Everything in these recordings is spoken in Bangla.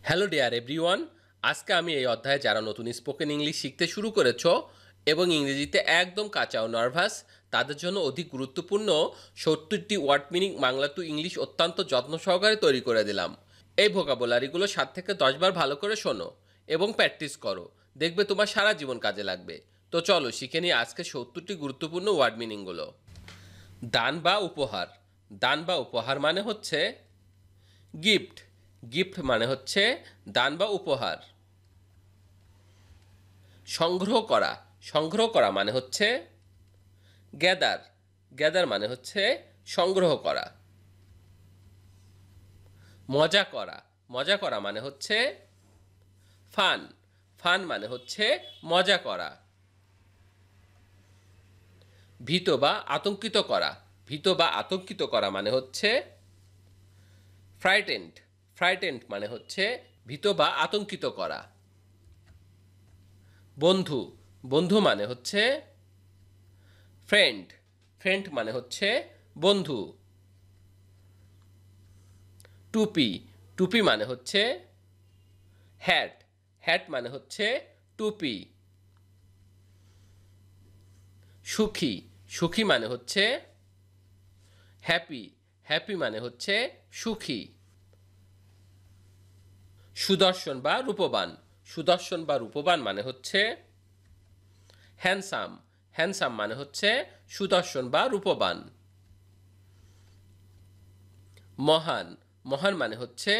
হ্যালো ডিয়ার এভরিওয়ান, আজকে আমি এই অধ্যায়ে যারা নতুন স্পোকেন ইংলিশ শিখতে শুরু করেছো এবং ইংরেজিতে একদম কাঁচা ও নার্ভাস তাদের জন্য অধিক গুরুত্বপূর্ণ 70টি word meaning Bangla to English অত্যন্ত যত্ন সহকারে তৈরি করে দিলাম। এই ভোকাবুলারিগুলো 7 থেকে 10 বার ভালো করে শোনো এবং প্র্যাকটিস করো, দেখবে তোমার সারা জীবন কাজে লাগবে। তো চলো শিখে নিই আজকে 70টি গুরুত্বপূর্ণ ওয়ার্ড মিনিংগুলো। দান বা উপহার। দান বা উপহার মানে হচ্ছে গিফট। গিফট মানে হচ্ছে দান বা উপহার। সংগ্রহ করা। সংগ্রহ করা মানে হচ্ছে গ্যাদার। গ্যাদার মানে হচ্ছে সংগ্রহ করা। মজা করা। মজা করা মানে হচ্ছে ফান। ফান মানে হচ্ছে মজা করা। ভীত বা আতঙ্কিত করা। ভীত বা আতঙ্কিত করা মানে হচ্ছে ফ্রাইটেন্ড। ফ্রাইটেন্ড মানে হচ্ছে ভীত বা আতঙ্কিত করা। বন্ধু। বন্ধু মানে হচ্ছে ফ্রেন্ড। ফ্রেন্ড মানে হচ্ছে বন্ধু। টুপি। টুপি মানে হচ্ছে হ্যাট। হ্যাট মানে হচ্ছে টুপি। সুখী। সুখী মানে হচ্ছে হ্যাপি। হ্যাপি মানে হচ্ছে সুখী। সুদর্শন বা রূপবান। সুদর্শন বা রূপবান মানে হচ্ছে হ্যান্ডসাম। হ্যান্ডসাম মানে হচ্ছে সুদর্শন বা রূপবান। মহান। মহান মানে হচ্ছে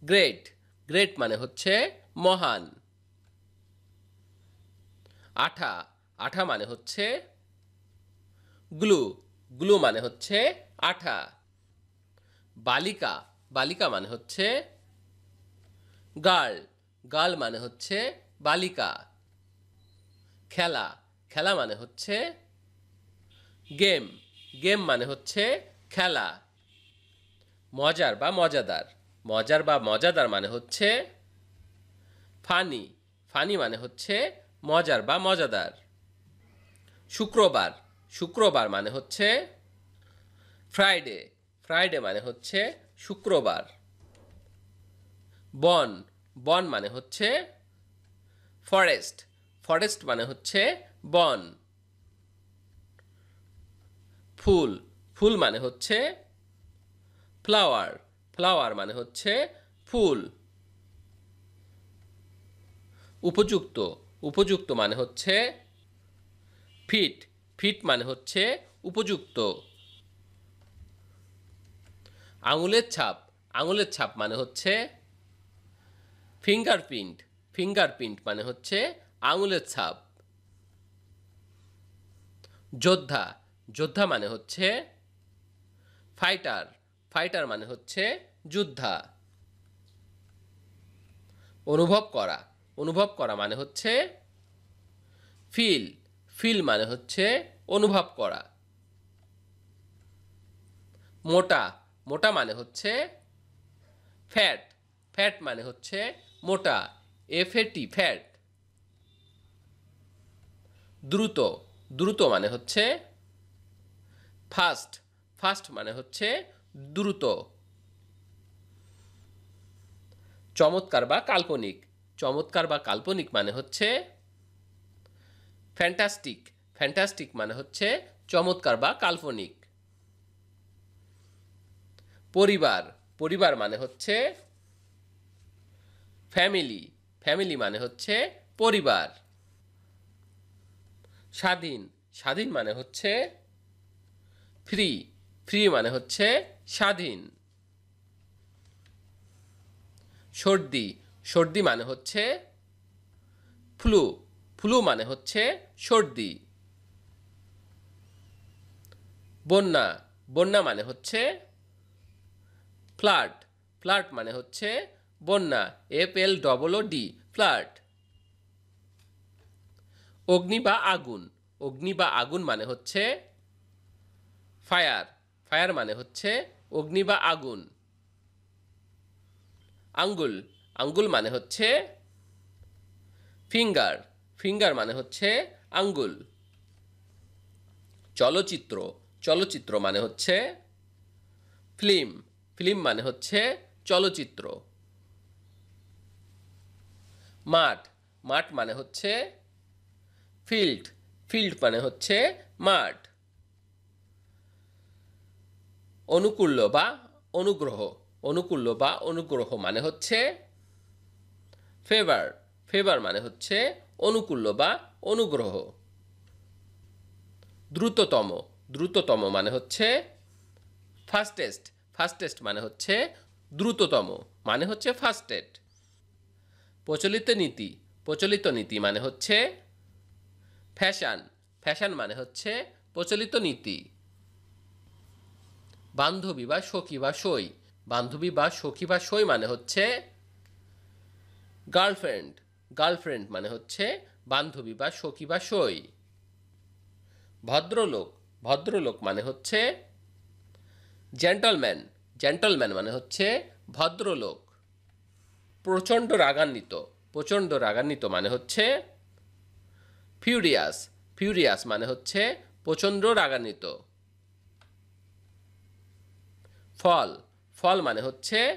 গ্রেট। গ্রেট মানে হচ্ছে মহান। আঠা। আঠা মানে হচ্ছে গ্লু। গ্লু মানে হচ্ছে আঠা। বালিকা। বালিকা মানে হচ্ছে গার্ল। গার্ল মানে হচ্ছে বালিকা। খেলা। খেলা মানে হচ্ছে গেম। গেম মানে হচ্ছে খেলা। মজার বা মজাদার। মজার বা মজাদার মানে হচ্ছে ফানি। ফানি মানে হচ্ছে মজার বা মজাদার। শুক্রবার। শুক্রবার মানে হচ্ছে ফ্রাইডে। ফ্রাইডে মানে হচ্ছে শুক্রবার। বন। বন মানে হচ্ছে ফরেস্ট। ফরেস্ট মানে হচ্ছে বন। ফুল। ফুল মানে হচ্ছে ফ্লাওয়ার। ফ্লাওয়ার মানে হচ্ছে ফুল। উপযুক্ত। উপযুক্ত মানে হচ্ছে ফিট। ফিট মানে হচ্ছে উপযুক্ত। আঙুলের ছাপ। আঙুলের ছাপ মানে হচ্ছে ফিঙ্গারপ্রিন্ট। ফিঙ্গারপ্রিন্ট মানে হচ্ছে আঙুলের ছাপ। যোদ্ধা। যোদ্ধা মানে হচ্ছে ফাইটার। ফাইটার মানে হচ্ছে যোদ্ধা। অনুভব করা। অনুভব করা মানে হচ্ছে ফিল। ফিল মানে হচ্ছে অনুভব করা। মোটা। মোটা মানে হচ্ছে ফ্যাট। ফ্যাট মানে হচ্ছে মোটা। এফএটি ফ্যাট। দ্রুত। দ্রুত মানে হচ্ছে ফাস্ট। ফাস্ট মানে হচ্ছে দ্রুত। চমৎকার বা কাল্পনিক। চমৎকার বা কাল্পনিক মানে হচ্ছে ফ্যান্টাস্টিক। ফ্যান্টাস্টিক মানে হচ্ছে চমৎকার বা কাল্পনিক। পরিবার। পরিবার মানে হচ্ছে ফ্যামিলি। ফ্যামিলি মানে হচ্ছে পরিবার। স্বাধীন। স্বাধীন মানে হচ্ছে ফ্রি। ফ্রি মানে হচ্ছে স্বাধীন। সর্দি। সর্দি মানে হচ্ছে ফ্লু। ফ্লু মানে হচ্ছে সর্দি। বন্যা। বন্যা মানে হচ্ছে ফ্লাড। ফ্লাড মানে হচ্ছে বন্যা। FLOOD flood. অগ্নি বা আগুন। অগ্নি বা আগুন মানে হচ্ছে ফায়ার। ফায়ার মানে হচ্ছে অগ্নি বা আগুন। আঙ্গুল। আঙ্গুল মানে হচ্ছে ফিঙ্গার। ফিঙ্গার মানে হচ্ছে আঙ্গুল। চলচ্চিত্র। চলচ্চিত্র মানে হচ্ছে ফিল্ম। ফিল্ম মানে হচ্ছে চলচ্চিত্র। মাঠ, মাঠ মানে হচ্ছে ফিল্ড, ফিল্ড মানে হচ্ছে মাঠ। অনুকূল্য বা অনুগ্রহ, অনুকূল্য বা অনুগ্রহ মানে হচ্ছে ফেভার, ফেভার মানে হচ্ছে অনুকূল্য বা অনুগ্রহ। দ্রুততম, দ্রুততম মানে হচ্ছে ফাস্টেস্ট, ফাস্টেস্ট মানে হচ্ছে দ্রুততম, মানে হচ্ছে ফাস্টেস্ট। প্রচলিত নীতি, প্রচলিত নীতি মানে হচ্ছে ফ্যাশন, ফ্যাশন মানে হচ্ছে প্রচলিত নীতি। বান্ধবী বা সখী বা সই, বান্ধবী বা সখী বা সই মানে হচ্ছে গার্লফ্রেন্ড, গার্লফ্রেন্ড মানে হচ্ছে বান্ধবী বা সখী বা সই। ভদ্রলোক, ভদ্রলোক মানে হচ্ছে জেন্টলম্যান, জেন্টলম্যান মানে হচ্ছে ভদ্রলোক। প্রচণ্ড রাগান্বিত, প্রচণ্ড রাগান্বিত মানে হচ্ছে ফিউরিয়াস, ফিউরিয়াস মানে হচ্ছে প্রচণ্ড রাগান্বিত। ফল, ফল মানে হচ্ছে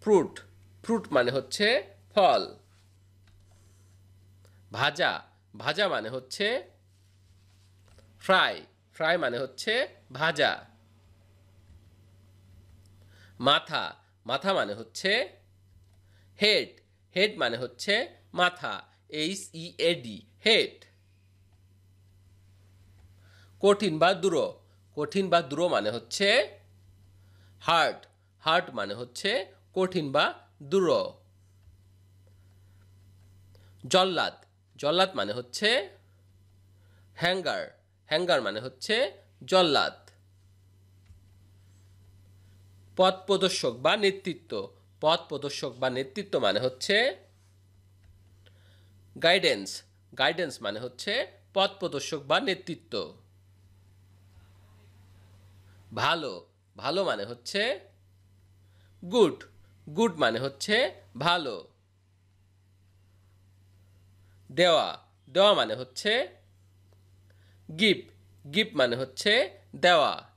ফ্রুট, ফ্রুট মানে হচ্ছে ফল। ভাজা, ভাজা মানে হচ্ছে ফ্রাই, ফ্রাই মানে হচ্ছে ভাজা। মাথা, মাথা মানে হচ্ছে হেড, হেড মানে হচ্ছে মাথা, HEAD, হেড। কঠিন বা দূর, কঠিন বা দূর মানে হচ্ছে হার্ড, হার্ড মানে হচ্ছে কঠিন বা দূর। জল্লাদ, জল্লাদ মানে হচ্ছে হ্যাঙ্গার, হ্যাঙ্গার মানে হচ্ছে জল্লাদ। পথ প্রদর্শক বা নেতৃত্ব, পথ প্রদর্শক বা নেতৃত্ব মানে হচ্ছে গাইডেন্স, গাইডেন্স মানে হচ্ছে পথ প্রদর্শক বা নেতৃত্ব। ভালো, ভালো মানে হচ্ছে গুড, গুড মানে হচ্ছে ভালো। দেওয়া, দেওয়া মানে হচ্ছে গিফট, গিফট মানে হচ্ছে দেওয়া।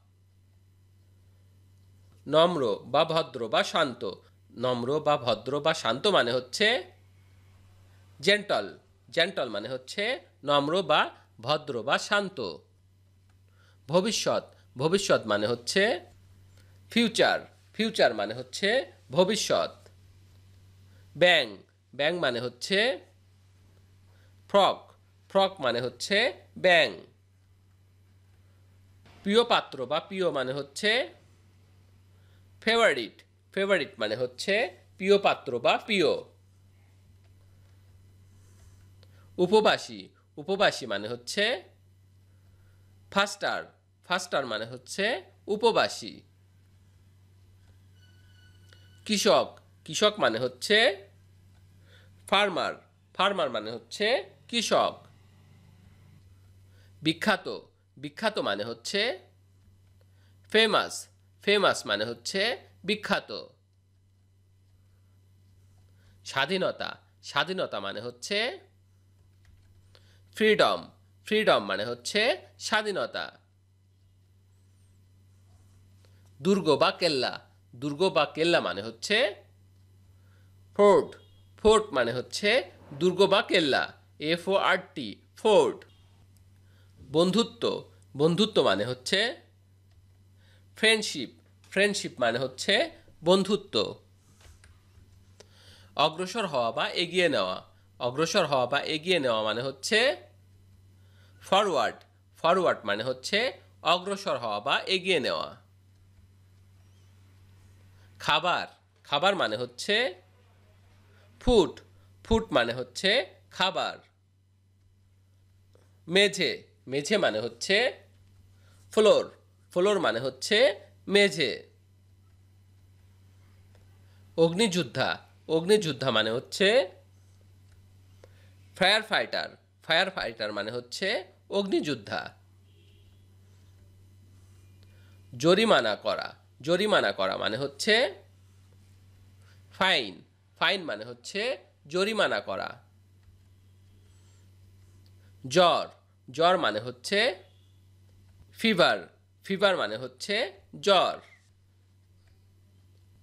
নম্র বা ভদ্র বা শান্ত, নম্র বা ভদ্র বা শান্ত মানে হচ্ছে জেন্টল, জেন্টল মানে হচ্ছে নম্র বা ভদ্র বা শান্ত। ভবিষ্যৎ, ভবিষ্যৎ মানে হচ্ছে ফিউচার, ফিউচার মানে হচ্ছে ভবিষ্যৎ। ব্যাং, ব্যাং মানে হচ্ছে ফ্রক, ফ্রক মানে হচ্ছে ব্যাং। প্রিয় পাত্র বা প্রিয় মানে হচ্ছে ফেভারিট, ফেভারিট মানে হচ্ছে প্রিয় পাত্র বা প্রিয়। উপবাসী, উপবাসী মানে হচ্ছে ফাস্টার, ফাস্টার মানে হচ্ছে উপবাসী। কৃষক, কৃষক মানে হচ্ছে ফার্মার, ফার্মার মানে হচ্ছে কৃষক। বিখ্যাত, বিখ্যাত মানে হচ্ছে ফেমাস, ফেমাস মানে হচ্ছে বিখ্যাত। স্বাধীনতা, স্বাধীনতা মানে হচ্ছে ফ্রিডম, ফ্রিডম মানে হচ্ছে স্বাধীনতা। দুর্গ বা কেল্লা, দুর্গ বা কেল্লা মানে হচ্ছে ফোর্ট, ফোর্ট মানে হচ্ছে দুর্গ বা কেল্লা, FORT, ফোর্ট। বন্ধুত্ব, বন্ধুত্ব মানে হচ্ছে ফ্রেন্ডশিপ, ফ্রেন্ডশিপ মানে হচ্ছে বন্ধুত্ব। অগ্রসর হওয়া বা এগিয়ে নেওয়া, অগ্রসর হওয়া বা এগিয়ে নেওয়া মানে হচ্ছে ফরওয়ার্ড, ফরওয়ার্ড মানে হচ্ছে অগ্রসর হওয়া বা এগিয়ে নেওয়া। খাবার, খাবার মানে হচ্ছে ফুড, ফুড মানে হচ্ছে খাবার। মেঝে, মেঝে মানে হচ্ছে ফ্লোর, ফ্লোর মানে হচ্ছে মেঝে। অগ্নিযোদ্ধা, অগ্নিযোদ্ধা মানে হচ্ছে ফায়ার ফাইটার, ফায়ার ফাইটার মানে হচ্ছে অগ্নিযোদ্ধা। জরিমানা করা, জরিমানা করা মানে হচ্ছে ফাইন, ফাইন মানে হচ্ছে জরিমানা করা। জ্বর, জ্বর মানে হচ্ছে ফিভার, ফিভার মানে হচ্ছে জ্বর।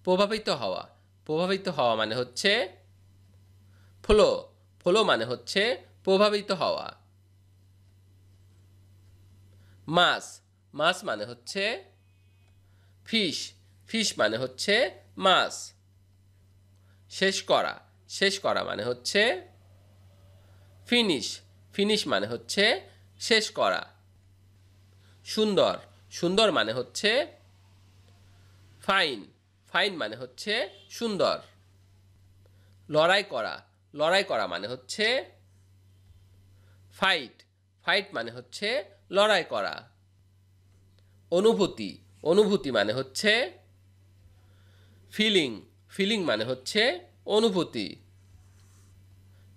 প্রভাবিত হওয়া, প্রভাবিত হওয়া মানে হচ্ছে ফ্লো, ফ্লো মানে হচ্ছে প্রভাবিত হওয়া। মাছ, মাছ মানে হচ্ছে ফিশ, ফিশ মানে হচ্ছে মাছ। শেষ করা, শেষ করা মানে হচ্ছে ফিনিশ, ফিনিশ মানে হচ্ছে শেষ করা। সুন্দর, সুন্দর মানে হচ্ছে ফাইন, ফাইন মানে হচ্ছে সুন্দর। লড়াই করা, লড়াই করা মানে হচ্ছে ফাইট, ফাইট মানে হচ্ছে লড়াই করা। অনুভূতি, অনুভূতি মানে হচ্ছে ফিলিং, ফিলিং মানে হচ্ছে অনুভূতি।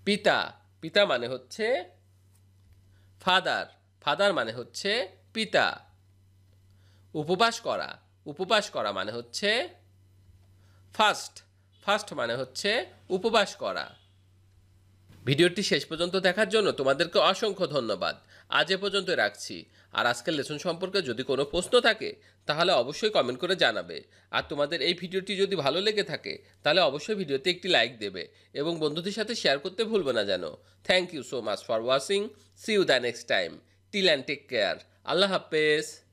পিতা, পিতা মানে হচ্ছে ফাদার, ফাদার মানে হচ্ছে পিতা। উপবাস করা, উপবাস করা মানে হচ্ছে ফাস্ট, ফাস্ট মানে হচ্ছে উপবাস করা। ভিডিওটি শেষ পর্যন্ত দেখার জন্য তোমাদেরকে অসংখ্য ধন্যবাদ। আজ এ পর্যন্ত রাখছি। আর আজকের লেসন সম্পর্কে যদি কোনো প্রশ্ন থাকে তাহলে অবশ্যই কমেন্ট করে জানাবে। আর তোমাদের এই ভিডিওটি যদি ভালো লেগে থাকে তাহলে অবশ্যই ভিডিওতে একটি লাইক দেবে এবং বন্ধুদের সাথে শেয়ার করতে ভুলবে না যেন। Thank you so much for watching. See you the next time. Till and take care. আল্লাহ হাফেজ।